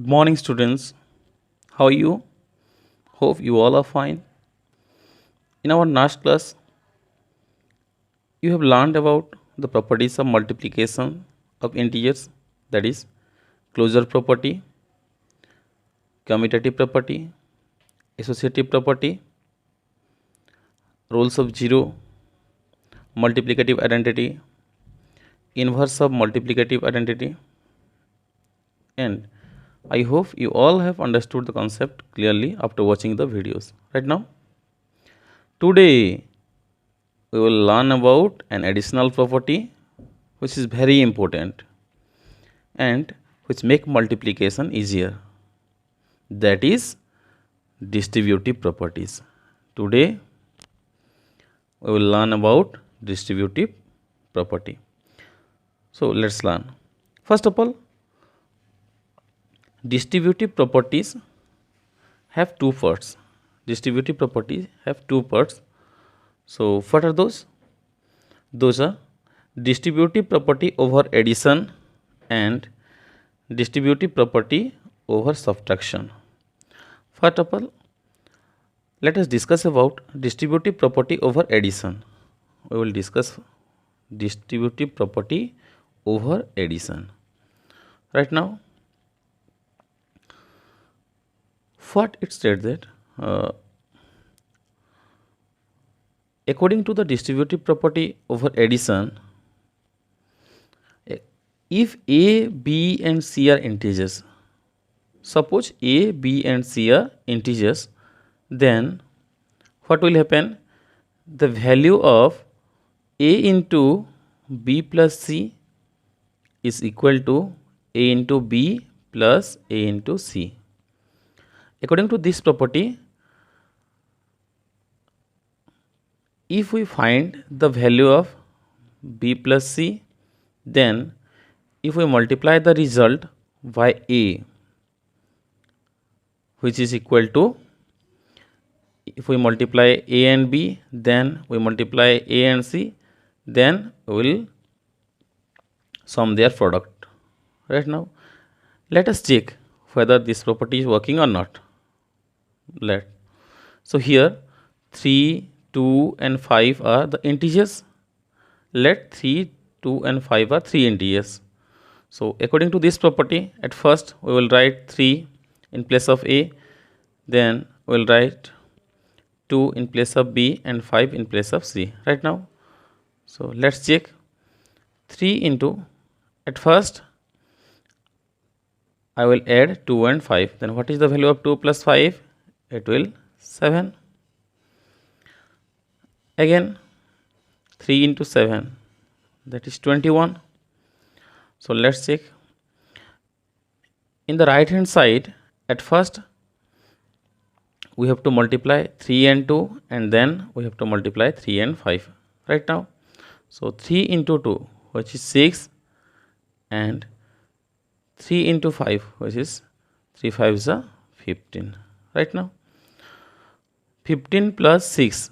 Good morning, students. How are you? Hope you all are fine. In our last class, you have learned about the properties of multiplication of integers, that is, closure property, commutative property, associative property, roles of zero, multiplicative identity, inverse of multiplicative identity, and I hope you all have understood the concept clearly after watching the videos. Right now, today we will learn about an additional property which is very important and which make multiplication easier, that is distributive properties. Today we will learn about distributive property. So let's learn. First of all, distributive properties have two parts. Distributive properties have two parts. So what are those? Those are distributive property over addition and distributive property over subtraction. First of all, let us discuss about distributive property over addition. We will discuss distributive property over addition. Right now, what it states that according to the distributive property over addition, if A, B and C are integers, suppose A, B and C are integers, then what will happen? The value of A into B plus C is equal to A into B plus A into C. According to this property, if we find the value of B plus C, then if we multiply the result by A, which is equal to, if we multiply A and B, then we multiply A and C, then we will sum their product. Right now, let us check whether this property is working or not. So here 3, 2 and 5 are the integers. Let 3, 2 and 5 are 3 integers. So according to this property, at first we will write 3 in place of A, then we will write 2 in place of B and 5 in place of C. Right now, so let's check. 3 into, at first I will add 2 and 5, then what is the value of 2 plus 5? It will 7. Again 3 into 7, that is 21. So let's check. In the right hand side, at first we have to multiply 3 and 2 and then we have to multiply 3 and 5 right now. So 3 into 2, which is 6, and 3 into 5, which is 3 5s are 15. Right now, 15 plus 6,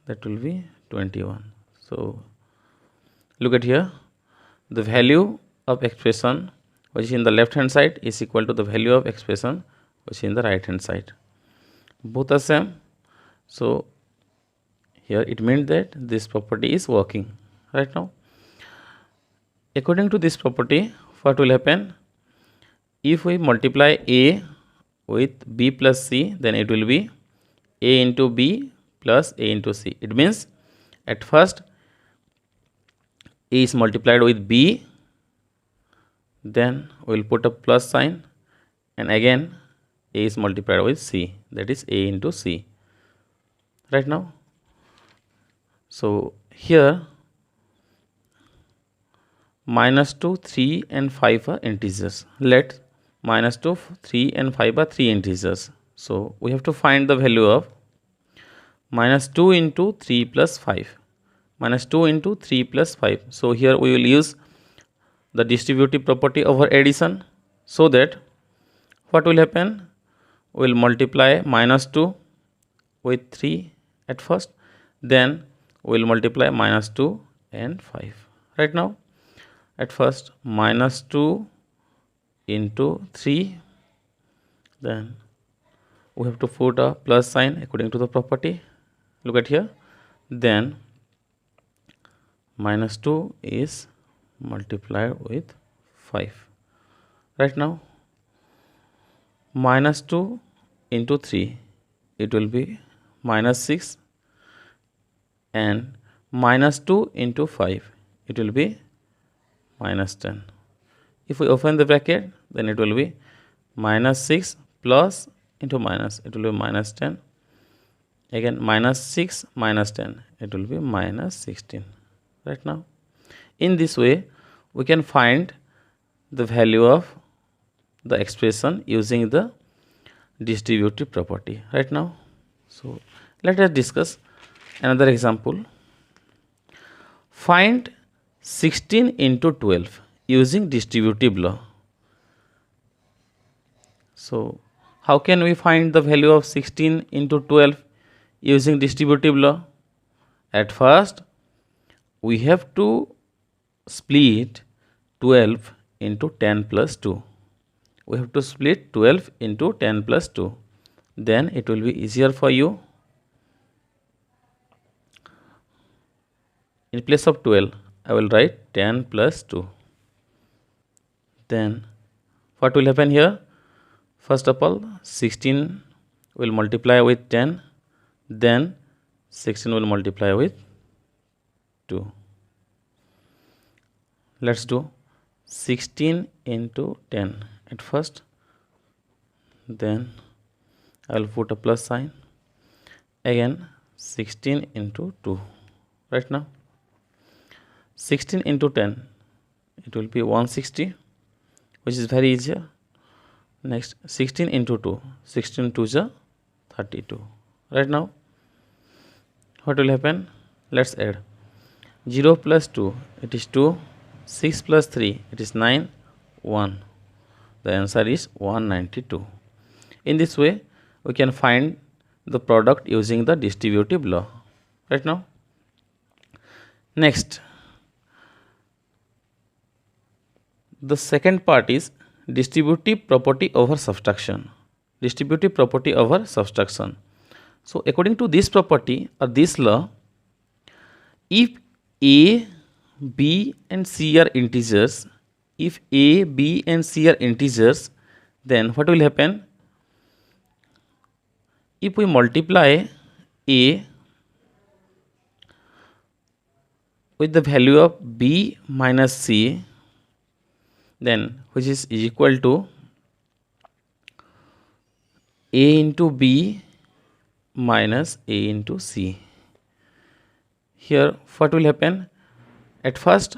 that will be 21. So look at here, the value of expression which is in the left hand side is equal to the value of expression which is in the right hand side. Both are same. So here it means that this property is working. Right now, according to this property, what will happen? If we multiply A with B plus C, then it will be A into B plus A into C. It means at first A is multiplied with B, then we will put a plus sign, and again A is multiplied with C, that is A into C. Right now, so here -2, 3 and 5 are integers. Let -2, 3 and 5 are 3 integers. So we have to find the value of -2 into 3 plus 5. -2 into 3 plus 5. So here we will use the distributive property over addition, so that what will happen? We will multiply -2 with 3 at first, then we will multiply -2 and 5. Right now, at first -2 into 3, then we have to put a plus sign according to the property. Look at here. Then minus 2 is multiplied with 5. Right now, minus 2 into 3, it will be minus 6, and minus 2 into 5, it will be minus 10. If we open the bracket, then it will be minus 6 plus into minus, it will be minus 10. Again minus 6 minus 10, it will be minus 16. Right now, in this way, we can find the value of the expression using the distributive property. Right now, so let us discuss another example. Find 16 into 12 using distributive law. So how can we find the value of 16 into 12 using distributive law? At first, we have to split 12 into 10 plus 2. We have to split 12 into 10 plus 2. Then it will be easier for you. In place of 12, I will write 10 plus 2. Then what will happen here? First of all, 16 will multiply with 10. Then 16 will multiply with 2. Let's do 16 into 10 at first. Then I will put a plus sign. Again 16 into 2. Right now, 16 into 10, it will be 160, which is very easier. Next, 16 into 2, 16 2 is 32. Right now, what will happen? Let's add 0 plus 2, it is 2, 6 plus 3, it is 9, 1. The answer is 192. In this way, we can find the product using the distributive law. Right now, next, the second part is distributive property over subtraction. Distributive property over subtraction. So according to this property or this law, if A, B and C are integers, if A, B and C are integers, then what will happen? If we multiply A with the value of B minus C, then which is equal to A into B minus A into C. Here what will happen? At first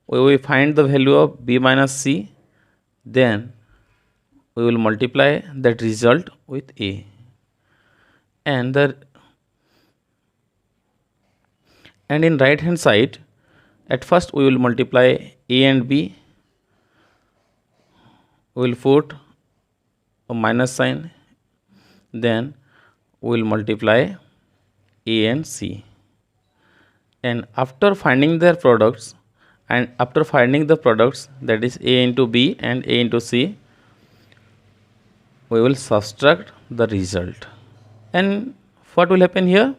we will find the value of B minus C, then we will multiply that result with A, and in right hand side, at first we will multiply A and B. We will put a minus sign, then we will multiply A and C, and after finding their products, and after finding the products, that is A into B and A into C, we will subtract the result. And what will happen here?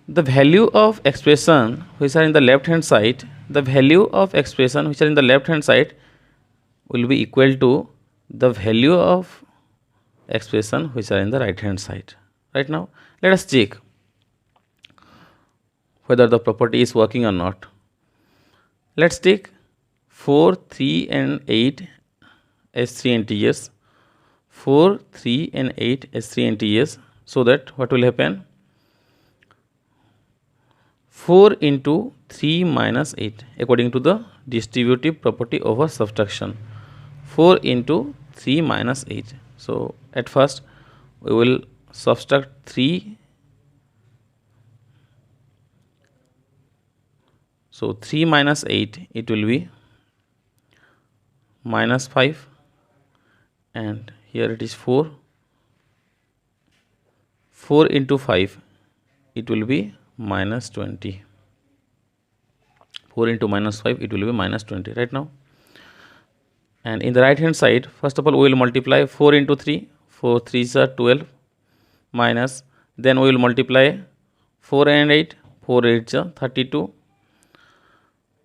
The value of expression which are in the left hand side, the value of expression which are in the left hand side will be equal to the value of expression which are in the right hand side. Right now, let us check whether the property is working or not. Let's take 4, 3 and 8 as 3 integers. 4, 3 and 8 as 3 integers. So that what will happen? 4 into 3 minus 8 according to the distributive property over subtraction. 4 into 3 minus 8. So at first we will subtract 3. So 3 minus 8, it will be minus 5, and here it is 4. 4 into 5, it will be minus 20. 4 into minus 5, it will be minus 20. Right now, And in the right hand side, first of all we will multiply 4 into 3, 4 3s are 12, minus, then we will multiply 4 and 8, 4 8s are 32.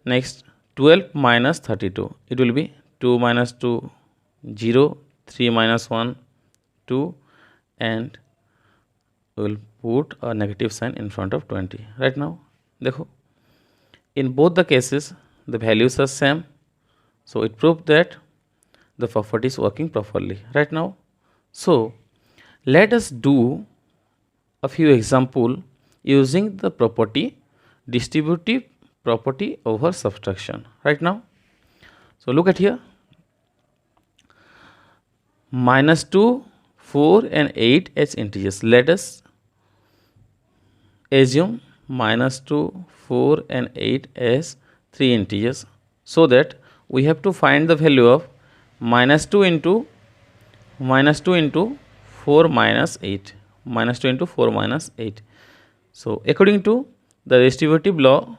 Next 12 minus 32, it will be 2 minus 2 0, 3 minus 1 2, and we will put a negative sign in front of 20. Right now देखो, in both the cases the values are same, so it proved that the property is working properly right now. So let us do a few example using the property distributive property over subtraction right now. So look at here, minus 2, 4 and 8 as integers. Let us assume minus 2, 4 and 8 as 3 integers, so that we have to find the value of minus 2 into 4 minus 8, minus 2 into 4 minus 8. So according to the distributive law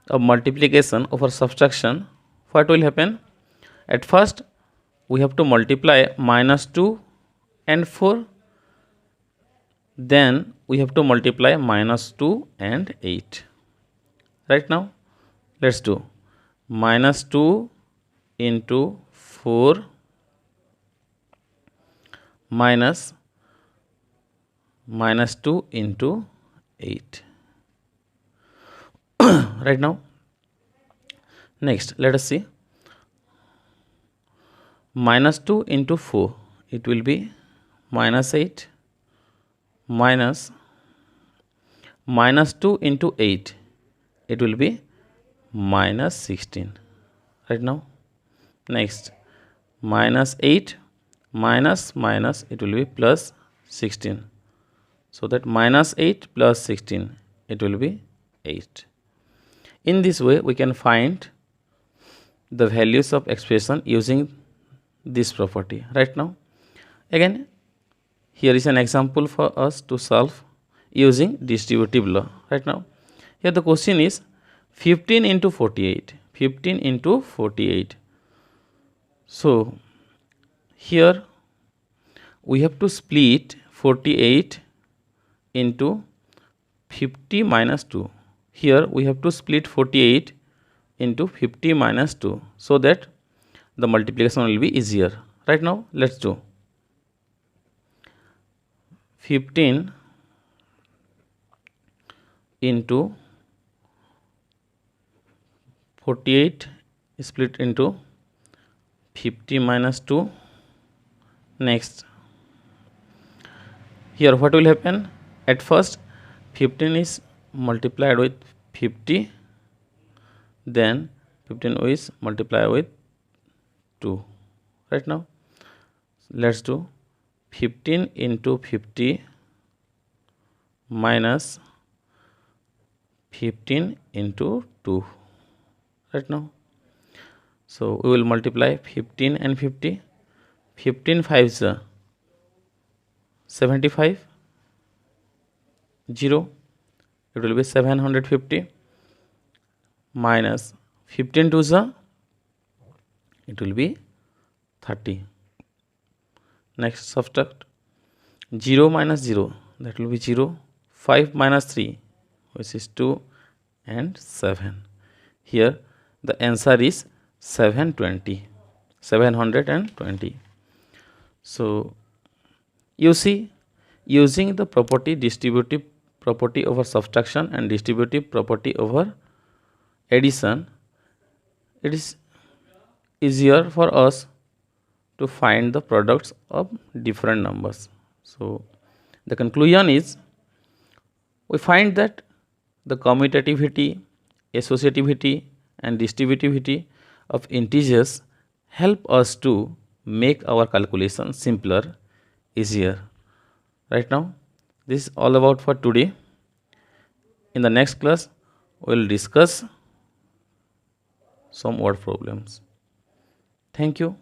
of multiplication over subtraction, what will happen? At first we have to multiply minus 2 and 4, then we have to multiply minus 2 and 8. Right now let's do minus 2 into 4 minus 2 into 8. Right now, next let us see, minus 2 into 4, it will be minus 8, minus 2 into 8, it will be minus 16. Right now, next minus 8 minus it will be plus 16, so that minus 8 plus 16, it will be 8. In this way we can find the values of expression using this property. Right now, again here is an example for us to solve using distributive law. Right now, here the question is 15 into 48, 15 into 48. So here we have to split 48 into 50 minus 2. Here we have to split 48 into 50 minus 2, so that the multiplication will be easier. Right now let's do 15 into 48 split into 50 minus 2. Next, here what will happen? At first 15 is multiplied with 50, then 15 is multiplied with 2. Right now let's do 15 into 50 minus 15 into 2. Right now, so we will multiply 15 and 50. 15 5s are 75, 0, it will be 750, minus 15 2s are, it will be 30. Next, subtract 0 minus 0, that will be 0, 5 minus 3, which is 2, and 7. Here the answer is 720. So you see, using the property distributive property over subtraction and distributive property over addition, it is easier for us to find the products of different numbers. So the conclusion is, we find that the commutativity, associativity and distributivity of integers help us to make our calculation simpler, easier. Right now, this is all about for today. In the next class, we will discuss some word problems. Thank you.